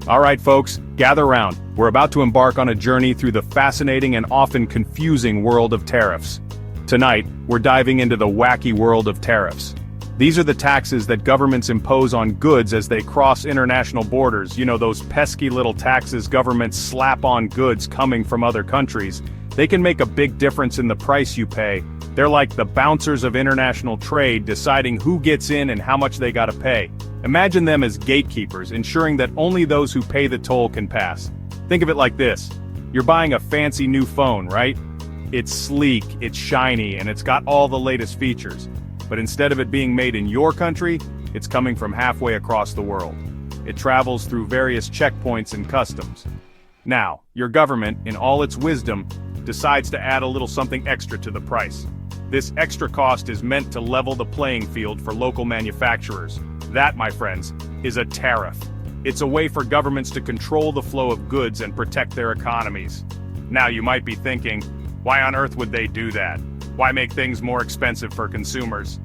Alright folks, gather round. We're about to embark on a journey through the fascinating and often confusing world of tariffs. Tonight, we're diving into the wacky world of tariffs. These are the taxes that governments impose on goods as they cross international borders. You know, those pesky little taxes governments slap on goods coming from other countries. They can make a big difference in the price you pay. They're like the bouncers of international trade, deciding who gets in and how much they gotta pay. Imagine them as gatekeepers, ensuring that only those who pay the toll can pass. Think of it like this. You're buying a fancy new phone, right? It's sleek, it's shiny, and it's got all the latest features. But instead of it being made in your country, it's coming from halfway across the world. It travels through various checkpoints and customs. Now, your government, in all its wisdom, decides to add a little something extra to the price. This extra cost is meant to level the playing field for local manufacturers. That, my friends, is a tariff. It's a way for governments to control the flow of goods and protect their economies. Now you might be thinking, why on earth would they do that? Why make things more expensive for consumers?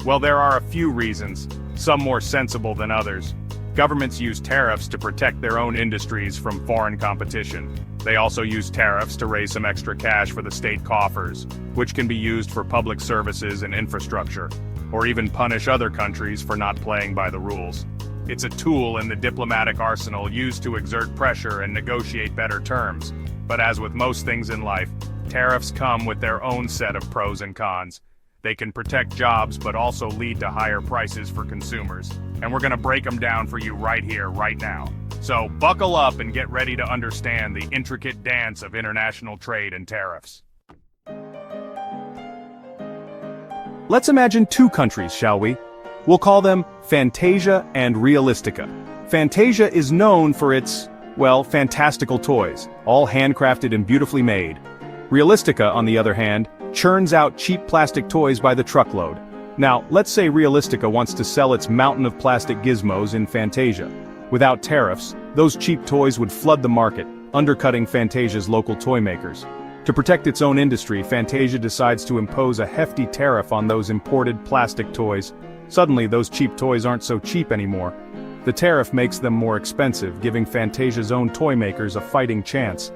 Well, there are a few reasons, some more sensible than others. Governments use tariffs to protect their own industries from foreign competition. They also use tariffs to raise some extra cash for the state coffers, which can be used for public services and infrastructure, or even punish other countries for not playing by the rules. It's a tool in the diplomatic arsenal used to exert pressure and negotiate better terms. But as with most things in life, tariffs come with their own set of pros and cons. They can protect jobs but also lead to higher prices for consumers. And we're gonna break them down for you right here, right now. So buckle up and get ready to understand the intricate dance of international trade and tariffs. Let's imagine two countries, shall we? We'll call them Fantasia and Realistica. Fantasia is known for its, well, fantastical toys, all handcrafted and beautifully made. Realistica, on the other hand, churns out cheap plastic toys by the truckload. Now, let's say Realistica wants to sell its mountain of plastic gizmos in Fantasia. Without tariffs, those cheap toys would flood the market, undercutting Fantasia's local toy makers. To protect its own industry, Fantasia decides to impose a hefty tariff on those imported plastic toys. Suddenly, those cheap toys aren't so cheap anymore. The tariff makes them more expensive, giving Fantasia's own toy makers a fighting chance.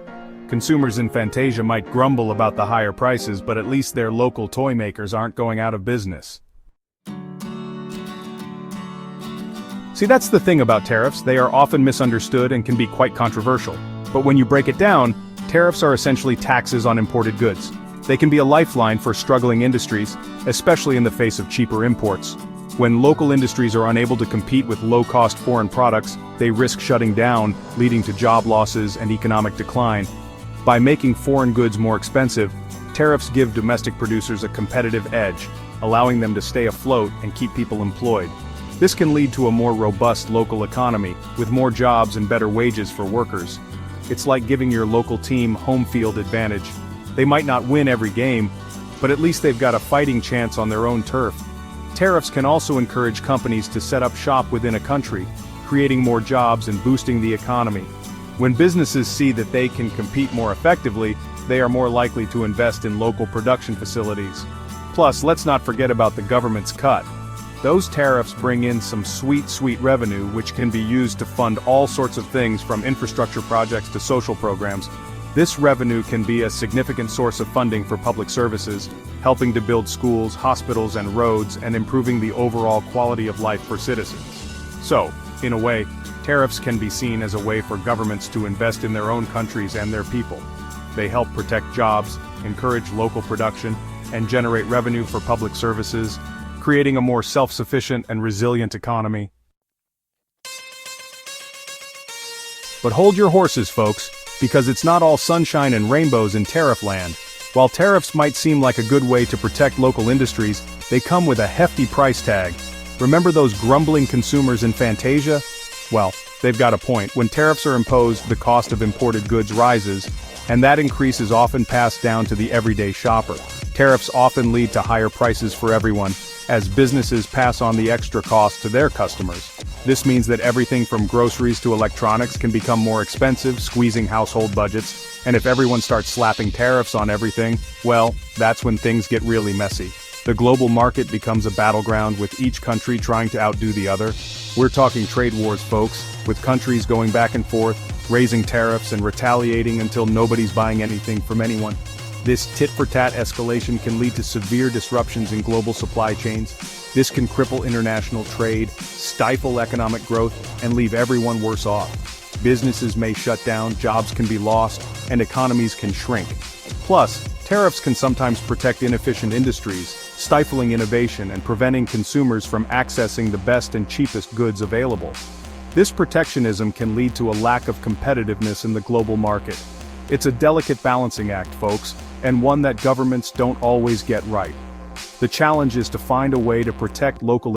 Consumers in Fantasia might grumble about the higher prices, but at least their local toy makers aren't going out of business. See, that's the thing about tariffs. They are often misunderstood and can be quite controversial. But when you break it down, tariffs are essentially taxes on imported goods. They can be a lifeline for struggling industries, especially in the face of cheaper imports. When local industries are unable to compete with low-cost foreign products, they risk shutting down, leading to job losses and economic decline. By making foreign goods more expensive, tariffs give domestic producers a competitive edge, allowing them to stay afloat and keep people employed. This can lead to a more robust local economy, with more jobs and better wages for workers. It's like giving your local team home field advantage. They might not win every game, but at least they've got a fighting chance on their own turf. Tariffs can also encourage companies to set up shop within a country, creating more jobs and boosting the economy. When businesses see that they can compete more effectively, they are more likely to invest in local production facilities. Plus, let's not forget about the government's cut. Those tariffs bring in some sweet revenue which can be used to fund all sorts of things from infrastructure projects to social programs. This revenue can be a significant source of funding for public services, helping to build schools, hospitals, and roads, and improving the overall quality of life for citizens. So, in a way, tariffs can be seen as a way for governments to invest in their own countries and their people. They help protect jobs, encourage local production, and generate revenue for public services, creating a more self-sufficient and resilient economy. But hold your horses, folks, because it's not all sunshine and rainbows in tariff land. While tariffs might seem like a good way to protect local industries, they come with a hefty price tag. Remember those grumbling consumers in Fantasia? Well, they've got a point. When tariffs are imposed, the cost of imported goods rises, and that increase is often passed down to the everyday shopper. Tariffs often lead to higher prices for everyone, as businesses pass on the extra cost to their customers. This means that everything from groceries to electronics can become more expensive, squeezing household budgets, and if everyone starts slapping tariffs on everything, well, that's when things get really messy. The global market becomes a battleground with each country trying to outdo the other. We're talking trade wars, folks, with countries going back and forth, raising tariffs and retaliating until nobody's buying anything from anyone. This tit-for-tat escalation can lead to severe disruptions in global supply chains. This can cripple international trade, stifle economic growth, and leave everyone worse off. Businesses may shut down, jobs can be lost, and economies can shrink. Plus, tariffs can sometimes protect inefficient industries, stifling innovation and preventing consumers from accessing the best and cheapest goods available. This protectionism can lead to a lack of competitiveness in the global market. It's a delicate balancing act, folks, and one that governments don't always get right. The challenge is to find a way to protect local